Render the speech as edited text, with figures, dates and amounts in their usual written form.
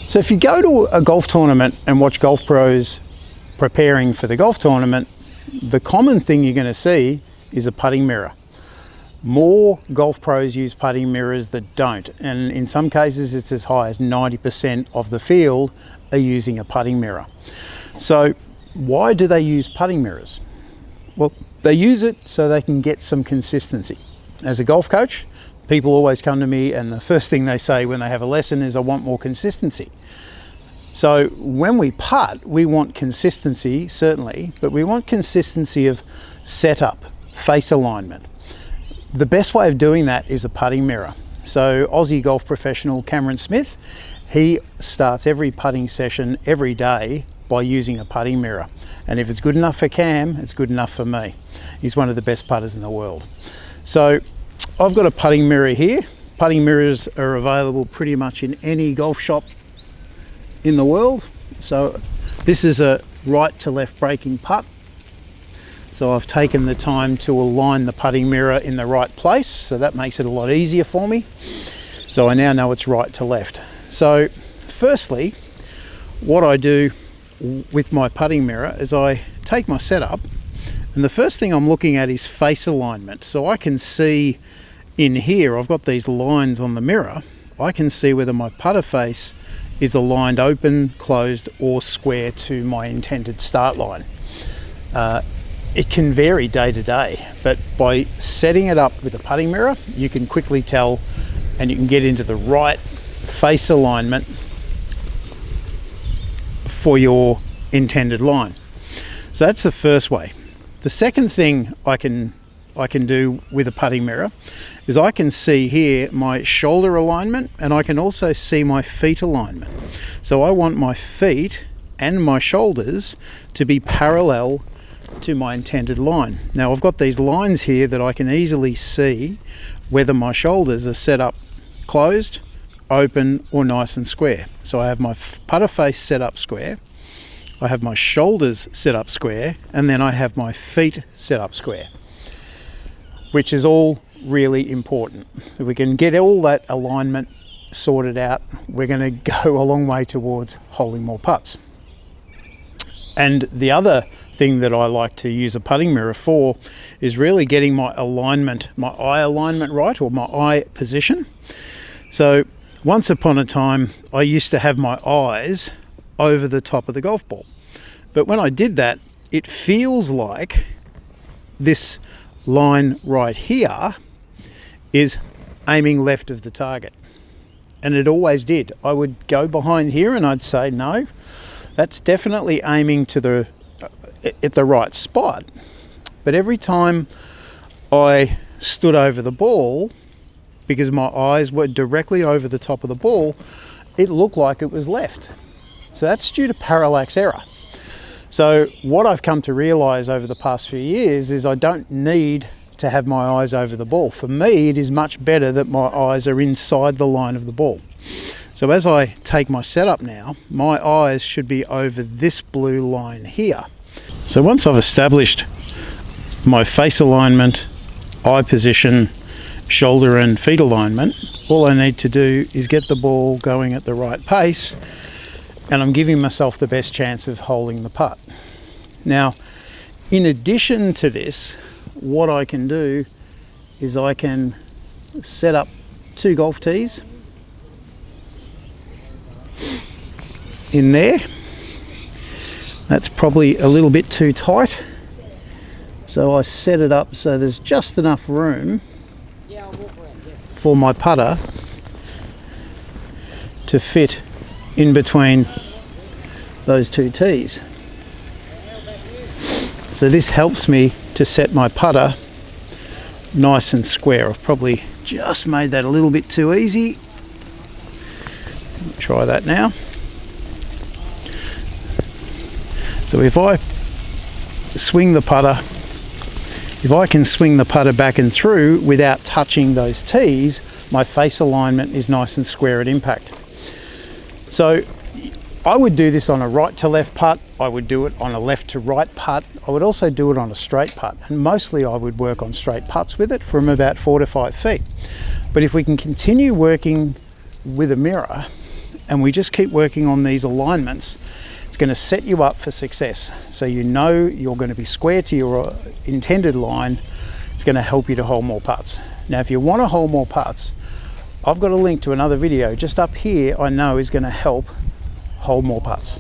So if you go to a golf tournament and watch golf pros preparing for the golf tournament, the common thing you're going to see is a putting mirror. More golf pros use putting mirrors that don't, and in some cases it's as high as 90% of the field are using a putting mirror. So why do they use putting mirrors? Well, they use it so they can get some consistency. As a golf coach, people always come to me and the first thing they say when they have a lesson is, I want more consistency. So when we putt, we want consistency, certainly, but we want consistency of setup, face alignment. The best way of doing that is a putting mirror. So Aussie golf professional Cameron Smith, he starts every putting session every day by using a putting mirror. And if it's good enough for Cam, it's good enough for me. He's one of the best putters in the world. So I've got a putting mirror here. Putting mirrors are available pretty much in any golf shop in the world. So this is a right to left breaking putt. So I've taken the time to align the putting mirror in the right place, so that makes it a lot easier for me. So I now know it's right to left. So firstly, what I do with my putting mirror is I take my setup, and the first thing I'm looking at is face alignment. So I can see in here, I've got these lines on the mirror. I can see whether my putter face is aligned open, closed, or square to my intended start line. It can vary day to day, but by setting it up with a putting mirror, you can quickly tell and you can get into the right face alignment for your intended line. So that's the first way. The second thing I can do with a putting mirror is I can see here my shoulder alignment, and I can also see my feet alignment. So I want my feet and my shoulders to be parallel to my intended line. Now I've got these lines here that I can easily see whether my shoulders are set up closed, open, or nice and square. So I have my putter face set up square, I have my shoulders set up square, and then I have my feet set up square, which is all really important. If we can get all that alignment sorted out, we're going to go a long way towards holding more putts. And the other thing that I like to use a putting mirror for is really getting my alignment, my eye alignment right, or my eye position. So once upon a time, I used to have my eyes over the top of the golf ball. But when I did that, it feels like this line right here is aiming left of the target. And it always did. I would go behind here and I'd say, no, that's definitely aiming to at the right spot. But every time I stood over the ball, because my eyes were directly over the top of the ball, it looked like it was left. So that's due to parallax error. So what I've come to realize over the past few years is I don't need to have my eyes over the ball. For me, it is much better that my eyes are inside the line of the ball. So as I take my setup now, my eyes should be over this blue line here. So once I've established my face alignment, eye position, shoulder and feet alignment, all I need to do is get the ball going at the right pace, and I'm giving myself the best chance of holding the putt. Now, in addition to this, what I can do is I can set up 2 golf tees in there. That's probably a little bit too tight, so I set it up so there's just enough room for my putter to fit in between those 2 tees. So this helps me to set my putter nice and square. I've probably just made that a little bit too easy. Try that now. So if I swing the putter, if I can swing the putter back and through without touching those tees, my face alignment is nice and square at impact. So I would do this on a right to left putt, I would do it on a left to right putt, I would also do it on a straight putt, and mostly I would work on straight putts with it from about 4 to 5 feet. But if we can continue working with a mirror and we just keep working on these alignments, it's going to set you up for success. So you know you're going to be square to your intended line. It's going to help you to hole more putts. Now, if you want to hole more putts, I've got a link to another video just up here I know is going to help hold more putts.